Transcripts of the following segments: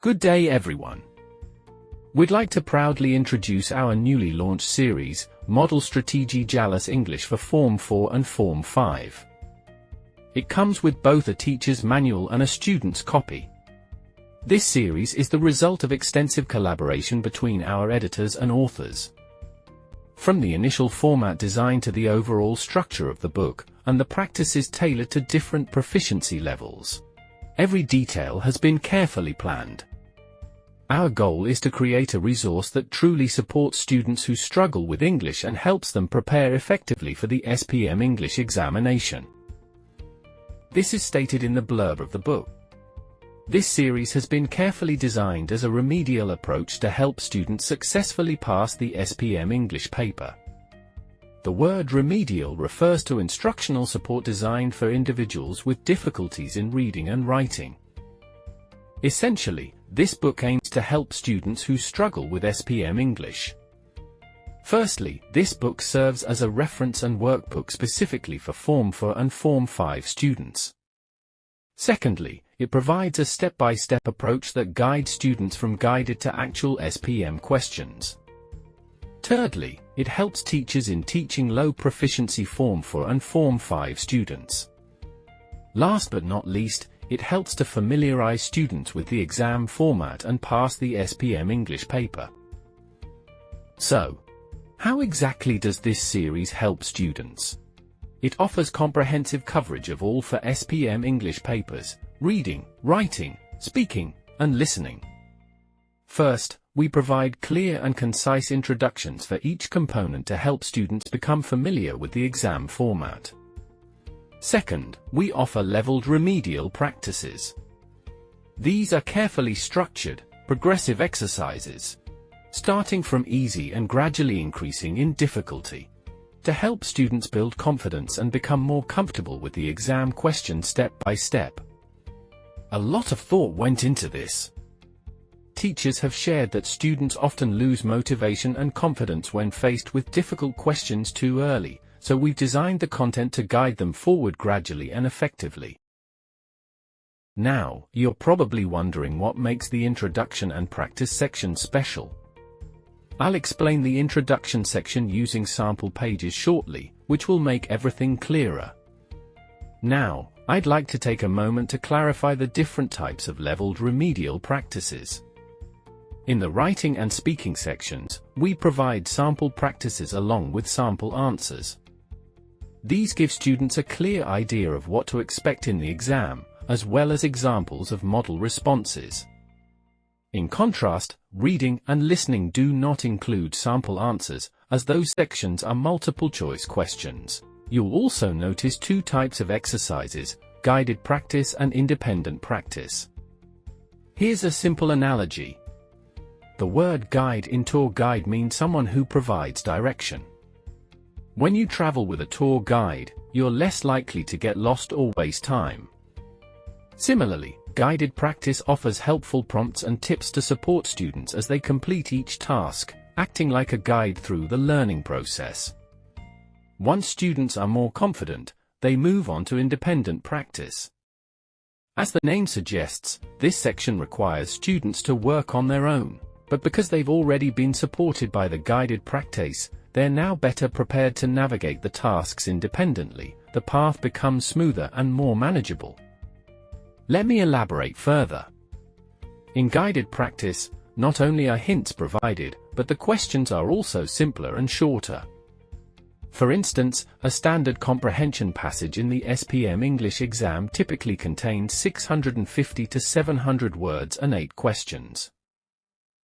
Good day everyone. We'd like to proudly introduce our newly launched series, Modul Strategi JALUS English for Form 4 and Form 5. It comes with both a teacher's manual and a student's copy. This series is the result of extensive collaboration between our editors and authors. From the initial format design to the overall structure of the book, and the practices tailored to different proficiency levels. Every detail has been carefully planned. Our goal is to create a resource that truly supports students who struggle with English and helps them prepare effectively for the SPM English examination. This is stated in the blurb of the book. This series has been carefully designed as a remedial approach to help students successfully pass the SPM English paper. The word remedial refers to instructional support designed for individuals with difficulties in reading and writing. Essentially, this book aims to help students who struggle with SPM English. Firstly, this book serves as a reference and workbook specifically for Form 4 and Form 5 students. Secondly, it provides a step-by-step approach that guides students from guided to actual SPM questions. Thirdly, it helps teachers in teaching low proficiency Form 4 and Form 5 students. Last but not least, it helps to familiarize students with the exam format and pass the SPM English paper. So, how exactly does this series help students? It offers comprehensive coverage of all for SPM English papers: reading, writing, speaking, and listening. First, we provide clear and concise introductions for each component to help students become familiar with the exam format. Second, we offer leveled remedial practices. These are carefully structured, progressive exercises, starting from easy and gradually increasing in difficulty, to help students build confidence and become more comfortable with the exam question step by step. A lot of thought went into this. Teachers have shared that students often lose motivation and confidence when faced with difficult questions too early, so we've designed the content to guide them forward gradually and effectively. Now, you're probably wondering what makes the introduction and practice section special. I'll explain the introduction section using sample pages shortly, which will make everything clearer. Now, I'd like to take a moment to clarify the different types of leveled remedial practices. In the writing and speaking sections, we provide sample practices along with sample answers. These give students a clear idea of what to expect in the exam, as well as examples of model responses. In contrast, reading and listening do not include sample answers, as those sections are multiple-choice questions. You'll also notice two types of exercises: guided practice and independent practice. Here's a simple analogy. The word guide in tour guide means someone who provides direction. When you travel with a tour guide, you're less likely to get lost or waste time. Similarly, guided practice offers helpful prompts and tips to support students as they complete each task, acting like a guide through the learning process. Once students are more confident, they move on to independent practice. As the name suggests, this section requires students to work on their own, but because they've already been supported by the guided practice, they're now better prepared to navigate the tasks independently. The path becomes smoother and more manageable. Let me elaborate further. In guided practice, not only are hints provided, but the questions are also simpler and shorter. For instance, a standard comprehension passage in the SPM English exam typically contains 650 to 700 words and 8 questions.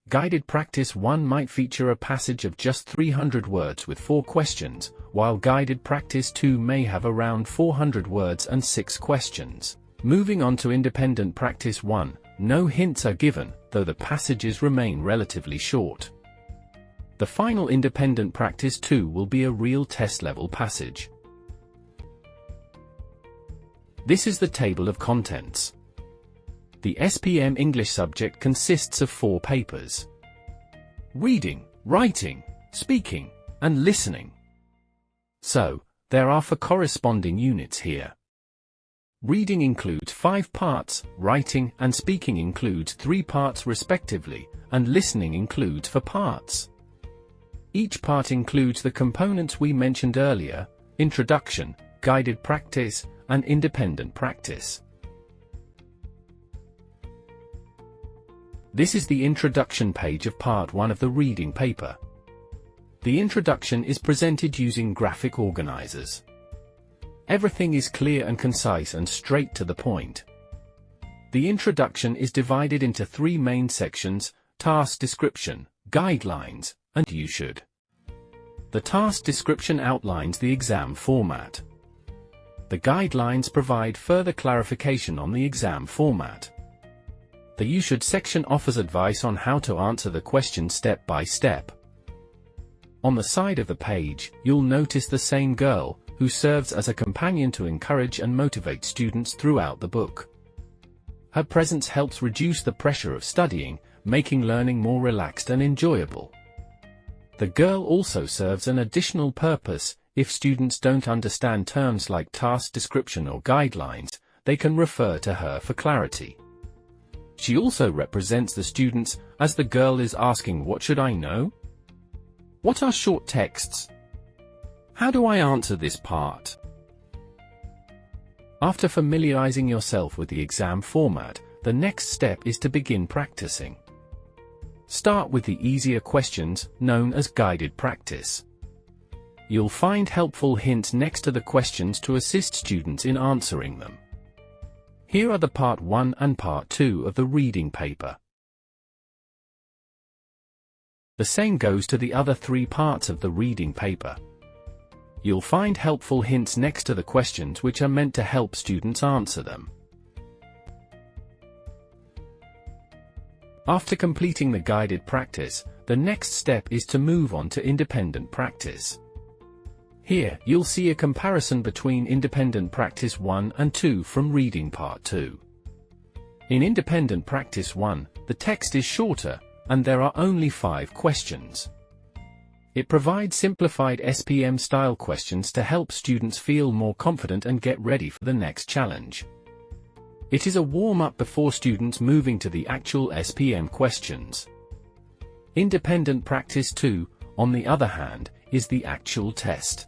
Guided Practice 1 might feature a passage of just 300 words with 4 questions, while Guided Practice 2 may have around 400 words and 6 questions. Moving on to Independent Practice 1, no hints are given, though the passages remain relatively short. The final Independent Practice 2 will be a real test-level passage. This is the table of contents. The SPM English subject consists of 4 papers: reading, writing, speaking, and listening. So, there are 4 corresponding units here. Reading includes 5 parts, writing and speaking includes 3 parts respectively, and listening includes 4 parts. Each part includes the components we mentioned earlier: introduction, guided practice, and independent practice. This is the introduction page of part 1 of the reading paper. The introduction is presented using graphic organizers. Everything is clear and concise and straight to the point. The introduction is divided into 3 main sections: task description, guidelines, and you should. The task description outlines the exam format. The guidelines provide further clarification on the exam format. The you should section offers advice on how to answer the question step by step. On the side of the page, you'll notice the same girl, who serves as a companion to encourage and motivate students throughout the book. Her presence helps reduce the pressure of studying, making learning more relaxed and enjoyable. The girl also serves an additional purpose: if students don't understand terms like task description or guidelines, they can refer to her for clarity. She also represents the students, as the girl is asking, "What should I know? What are short texts? How do I answer this part?" After familiarizing yourself with the exam format, the next step is to begin practicing. Start with the easier questions, known as guided practice. You'll find helpful hints next to the questions to assist students in answering them. Here are the Part 1 and Part 2 of the reading paper. The same goes to the other 3 parts of the reading paper. You'll find helpful hints next to the questions which are meant to help students answer them. After completing the guided practice, the next step is to move on to independent practice. Here, you'll see a comparison between independent practice 1 and 2 from reading part 2. In independent practice 1, the text is shorter, and there are only 5 questions. It provides simplified SPM-style questions to help students feel more confident and get ready for the next challenge. It is a warm-up before students moving to the actual SPM questions. Independent practice 2, on the other hand, is the actual test.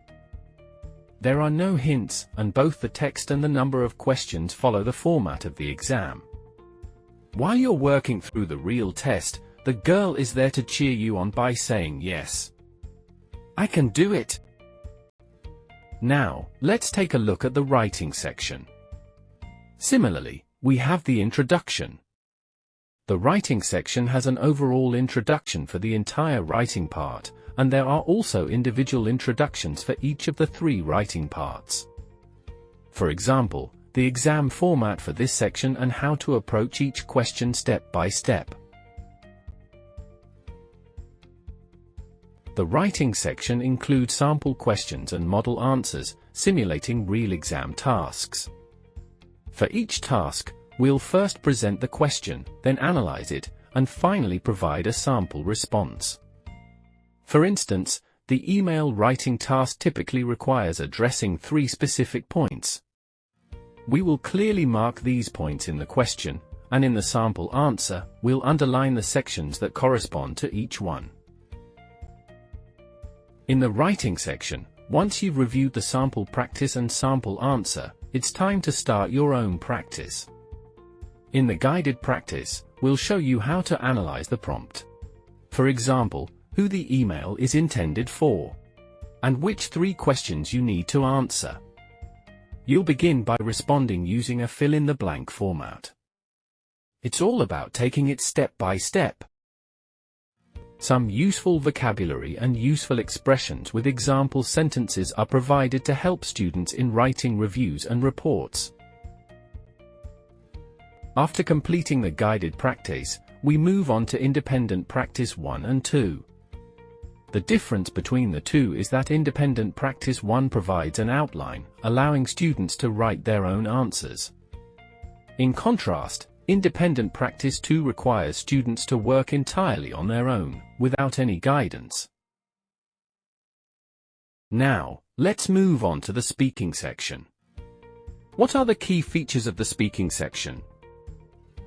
There are no hints, and both the text and the number of questions follow the format of the exam. While you're working through the real test, the girl is there to cheer you on by saying, "Yes, I can do it." Now, let's take a look at the writing section. Similarly, we have the introduction. The writing section has an overall introduction for the entire writing part, and there are also individual introductions for each of the 3 writing parts. For example, the exam format for this section and how to approach each question step by step. The writing section includes sample questions and model answers, simulating real exam tasks. For each task, we'll first present the question, then analyze it, and finally provide a sample response. For instance, the email writing task typically requires addressing 3 specific points. We will clearly mark these points in the question, and in the sample answer, we'll underline the sections that correspond to each one. In the writing section, once you've reviewed the sample practice and sample answer, it's time to start your own practice. In the guided practice, we'll show you how to analyze the prompt. For example, who the email is intended for, and which 3 questions you need to answer. You'll begin by responding using a fill-in-the-blank format. It's all about taking it step by step. Some useful vocabulary and useful expressions with example sentences are provided to help students in writing reviews and reports. After completing the guided practice, we move on to independent practice 1 and 2. The difference between the two is that independent practice 1 provides an outline, allowing students to write their own answers. In contrast, independent practice 2 requires students to work entirely on their own, without any guidance. Now, let's move on to the speaking section. What are the key features of the speaking section?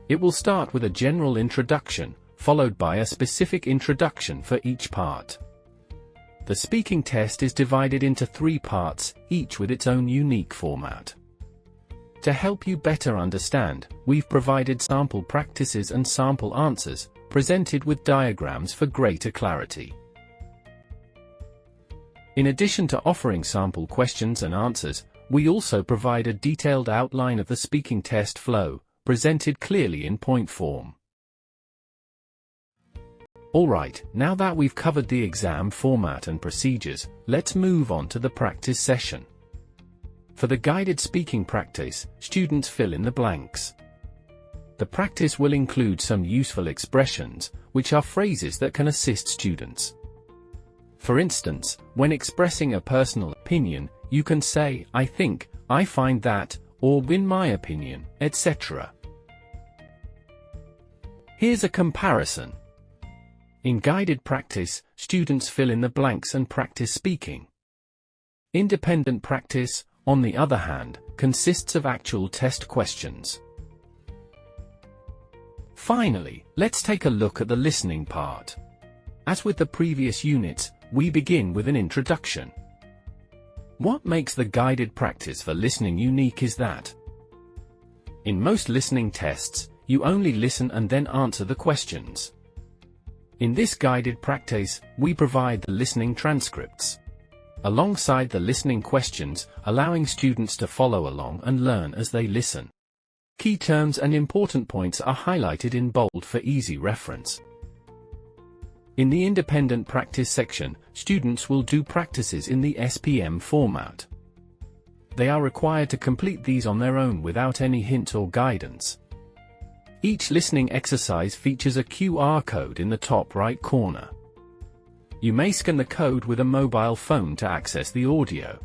It will start with a general introduction, followed by a specific introduction for each part. The speaking test is divided into 3 parts, each with its own unique format. To help you better understand, we've provided sample practices and sample answers, presented with diagrams for greater clarity. In addition to offering sample questions and answers, we also provide a detailed outline of the speaking test flow, presented clearly in point form. Alright, now that we've covered the exam format and procedures, let's move on to the practice session. For the guided speaking practice, students fill in the blanks. The practice will include some useful expressions, which are phrases that can assist students. For instance, when expressing a personal opinion, you can say, "I think," "I find that," or "in my opinion," etc. Here's a comparison. In guided practice, students fill in the blanks and practice speaking. Independent practice, on the other hand, consists of actual test questions. Finally, let's take a look at the listening part. As with the previous units, we begin with an introduction. What makes the guided practice for listening unique is that, in most listening tests, you only listen and then answer the questions. In this guided practice, we provide the listening transcripts alongside the listening questions, allowing students to follow along and learn as they listen. Key terms and important points are highlighted in bold for easy reference. In the independent practice section, students will do practices in the SPM format. They are required to complete these on their own without any hint or guidance. Each listening exercise features a QR code in the top right corner. You may scan the code with a mobile phone to access the audio.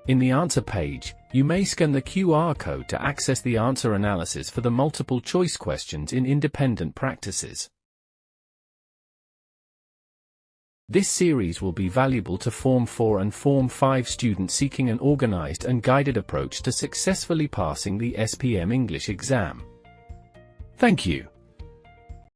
In the answer page, you may scan the QR code to access the answer analysis for the multiple choice questions in independent practices. This series will be valuable to Form 4 and Form 5 students seeking an organized and guided approach to successfully passing the SPM English exam. Thank you.